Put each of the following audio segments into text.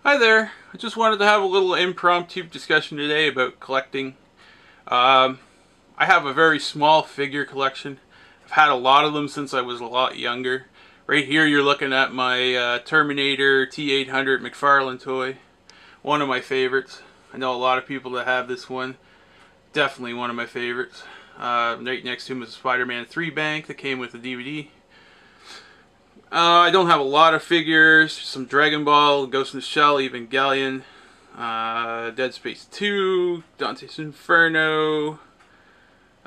Hi there. I just wanted to have a little impromptu discussion today about collecting. I have a very small figure collection. I've had a lot of them since I was a lot younger. Right here you're looking at my Terminator T800 McFarlane toy. One of my favorites. I know a lot of people that have this one. Definitely one of my favorites. Right next to him is a Spider-Man 3 bank that came with the DVD. I don't have a lot of figures. Some Dragon Ball, Ghost in the Shell, Evangelion, Dead Space 2, Dante's Inferno,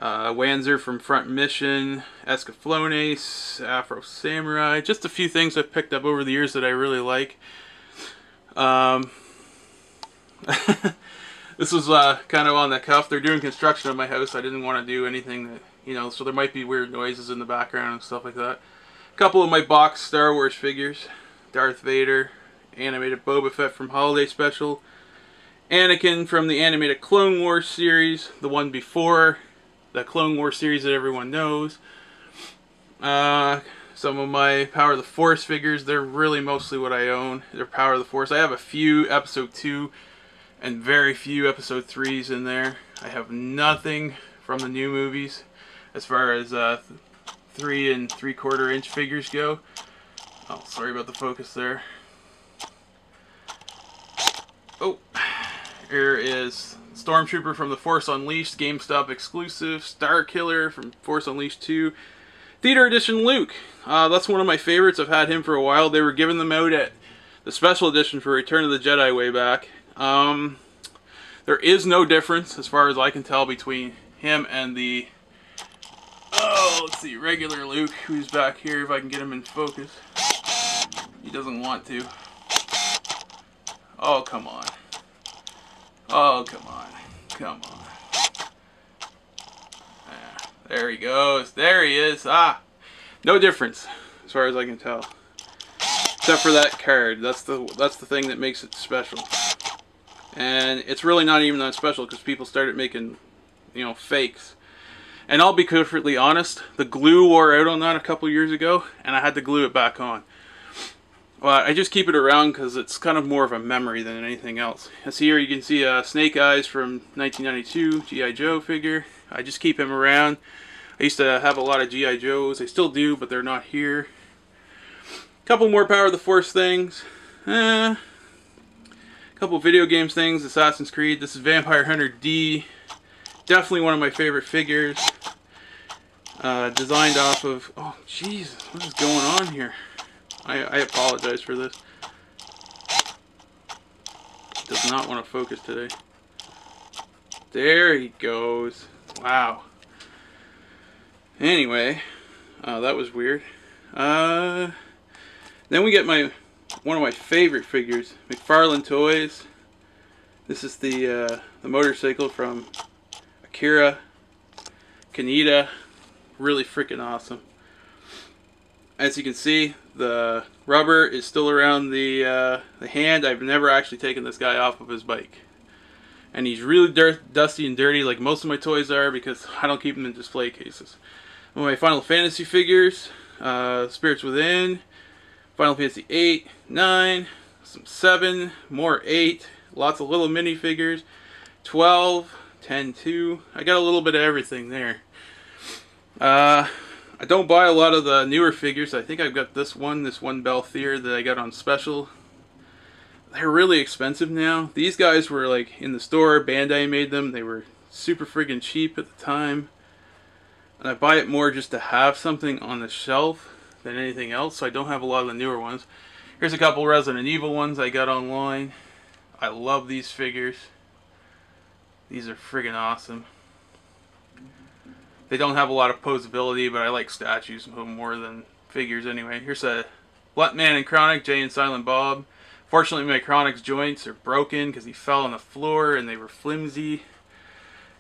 Wanzer from Front Mission, Escaflowne, Afro Samurai. Just a few things I've picked up over the years that I really like. This was kind of on the cuff. They're doing construction on my house. I didn't want to do anything that, so there might be weird noises in the background and stuff like that. A couple of my box Star Wars figures. Darth Vader, animated Boba Fett from Holiday Special, Anakin from the animated Clone Wars series, the one before the Clone Wars series that everyone knows. Some of my Power of the Force figures, they're really mostly what I own. They're Power of the Force. I have a few Episode 2 and very few Episode 3s in there. I have nothing from the new movies as far as 3 3/4 inch figures go. Oh, sorry about the focus there. Oh, here is Stormtrooper from the Force Unleashed, GameStop exclusive. Star Killer from Force Unleashed 2. Theater Edition Luke. That's one of my favorites. I've had him for a while. They were giving them out at the special edition for Return of the Jedi way back. There is no difference, as far as I can tell, between him and the let's see, regular Luke, who's back here, if I can get him in focus. He doesn't want to. Oh, come on. Oh, come on. Come on. Yeah, there he goes. There he is. No difference, as far as I can tell. Except for that card. That's the thing that makes it special. And it's really not even that special, because people started making, fakes. And I'll be perfectly honest, the glue wore out on that a couple years ago, and I had to glue it back on. Well, I just keep it around because it's kind of more of a memory than anything else. As here you can see Snake Eyes from 1992, G.I. Joe figure. I just keep him around. I used to have a lot of G.I. Joes. I still do, but they're not here. Couple more Power of the Force things. Couple video games things. Assassin's Creed. This is Vampire Hunter D. Definitely one of my favorite figures. Designed off of... Oh, Jesus. What is going on here? I apologize for this. It does not want to focus today. There he goes. Wow. Anyway. That was weird. Then we get one of my favorite figures. McFarlane Toys. This is the motorcycle from Akira Kaneda. Really freaking awesome. As you can see, the rubber is still around the hand. I've never actually taken this guy off of his bike. And he's really dusty and dirty, like most of my toys are, because I don't keep them in display cases. One of my Final Fantasy figures, Spirits Within, Final Fantasy 8, 9, some 7, more 8, lots of little minifigures, 12, 10, 2. I got a little bit of everything there. I don't buy a lot of the newer figures. I think I've got this one Belthier that I got on special. They're really expensive now. These guys were like in the store. Bandai made them. They were super friggin' cheap at the time. And I buy it more just to have something on the shelf than anything else. So I don't have a lot of the newer ones. Here's a couple Resident Evil ones I got online. I love these figures. These are friggin' awesome. They don't have a lot of posability, but I like statues more than figures anyway. Here's a Bluntman and Chronic, Jay and Silent Bob. Fortunately, my Chronic's joints are broken because he fell on the floor and they were flimsy.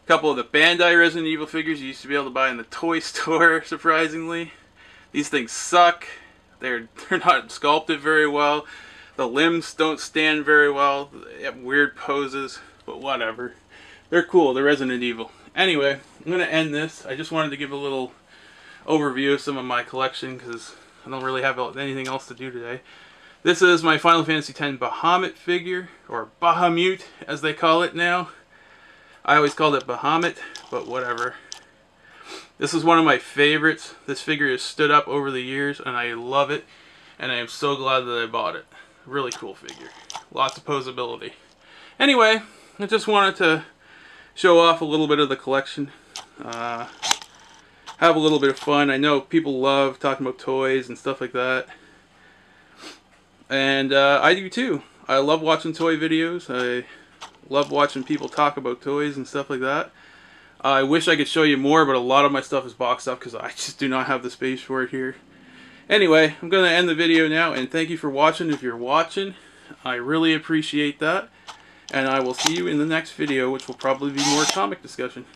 A couple of the Bandai Resident Evil figures you used to be able to buy in the toy store, surprisingly. These things suck. They're not sculpted very well. The limbs don't stand very well. They have weird poses, but whatever. They're cool. They're Resident Evil. Anyway, I'm going to end this. I just wanted to give a little overview of some of my collection because I don't really have anything else to do today. This is my Final Fantasy X Bahamut figure, or Bahamut as they call it now. I always called it Bahamut, but whatever. This is one of my favorites. This figure has stood up over the years and I love it, and I am so glad that I bought it. Really cool figure. Lots of posability. Anyway, I just wanted to show off a little bit of the collection. Have a little bit of fun. I know people love talking about toys and stuff like that. And I do too. I love watching toy videos. I love watching people talk about toys and stuff like that. I wish I could show you more, but a lot of my stuff is boxed up because I just do not have the space for it here. Anyway, I'm going to end the video now, and thank you for watching if you're watching. I really appreciate that. And I will see you in the next video, which will probably be more comic discussion.